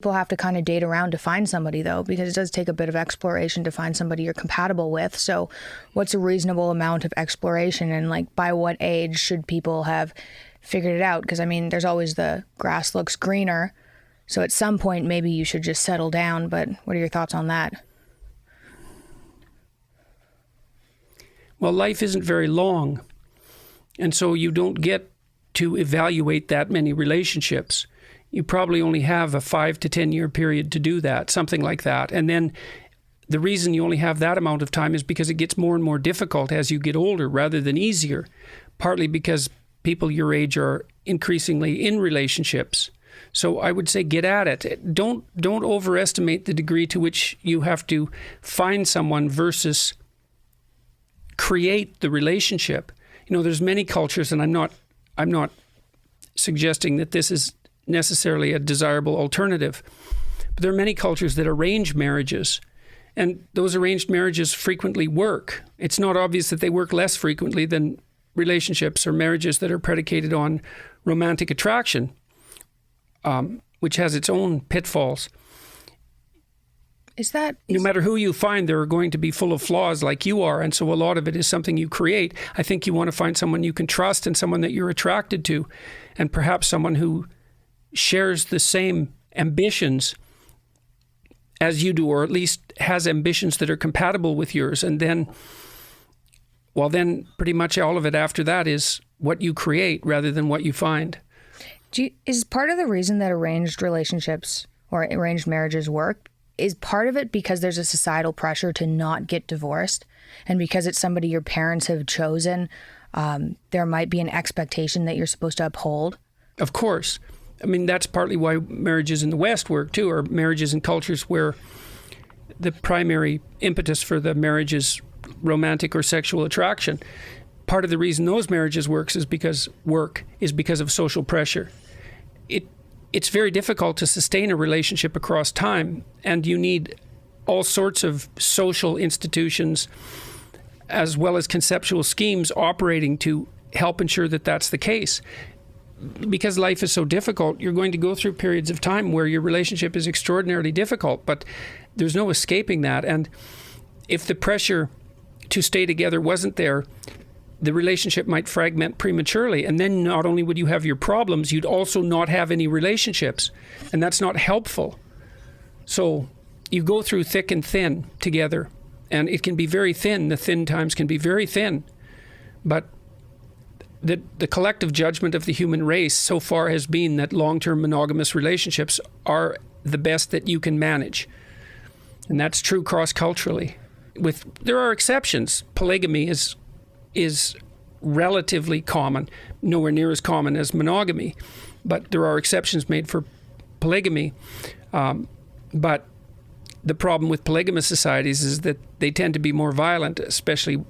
People have to kind of date around to find somebody, though, because it does take a bit of exploration to find somebody you're compatible with. So what's a reasonable amount of exploration, and like by what age should people have figured it out? Because I mean, there's always the grass looks greener. So at some point, maybe you should just settle down. But what are your thoughts on that? Well, life isn't very long. And so you don't get to evaluate that many relationships. You probably only have a 5 to 10 year period to do that, something like that. And then the reason you only have that amount of time is because it gets more and more difficult as you get older rather than easier, partly because people your age are increasingly in relationships. So I would say get at it. Don't overestimate the degree to which you have to find someone versus create the relationship. You know, there's many cultures, and I'm not suggesting that this is necessarily a desirable alternative, but there are many cultures that arrange marriages, and those arranged marriages frequently work. It's not obvious that they work less frequently than relationships or marriages that are predicated on romantic attraction, which has its own pitfalls. No matter who you find, they're going to be full of flaws like you are, and so a lot of it is something you create. I think you want to find someone you can trust and someone that you're attracted to, and perhaps someone who shares the same ambitions as you do, or at least has ambitions that are compatible with yours. And then pretty much all of it after that is what you create rather than what you find. Is part of the reason that arranged relationships or arranged marriages work, is part of it because there's a societal pressure to not get divorced? And because it's somebody your parents have chosen, there might be an expectation that you're supposed to uphold? Of course. I mean, that's partly why marriages in the West work too, or marriages in cultures where the primary impetus for the marriage is romantic or sexual attraction. Part of the reason those marriages work is because of social pressure. It's very difficult to sustain a relationship across time, and you need all sorts of social institutions as well as conceptual schemes operating to help ensure that that's the case. Because life is so difficult, you're going to go through periods of time where your relationship is extraordinarily difficult, but there's no escaping that. And if the pressure to stay together wasn't there, the relationship might fragment prematurely. And then not only would you have your problems, you'd also not have any relationships. And that's not helpful. So you go through thick and thin together. And it can be very thin. The thin times can be very thin. But the collective judgment of the human race so far has been that long-term monogamous relationships are the best that you can manage. And that's true cross-culturally. There are exceptions. Polygamy is relatively common, nowhere near as common as monogamy, but there are exceptions made for polygamy. But the problem with polygamous societies is that they tend to be more violent, especially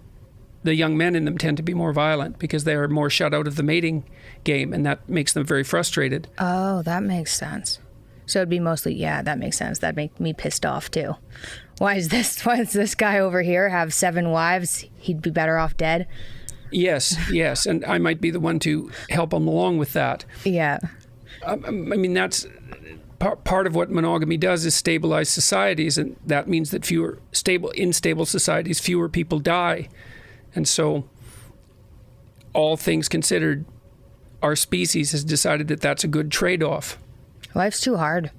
the young men in them tend to be more violent because they are more shut out of the mating game, and that makes them very frustrated. Oh, that makes sense. So it'd be mostly, yeah, that makes sense. That'd make me pissed off too. Why does this guy over here have 7 wives? He'd be better off dead. Yes. And I might be the one to help him along with that. Yeah. I mean, that's part of what monogamy does is stabilize societies. And that means that in stable societies, fewer people die. And so all things considered, our species has decided that that's a good trade-off. Life's too hard.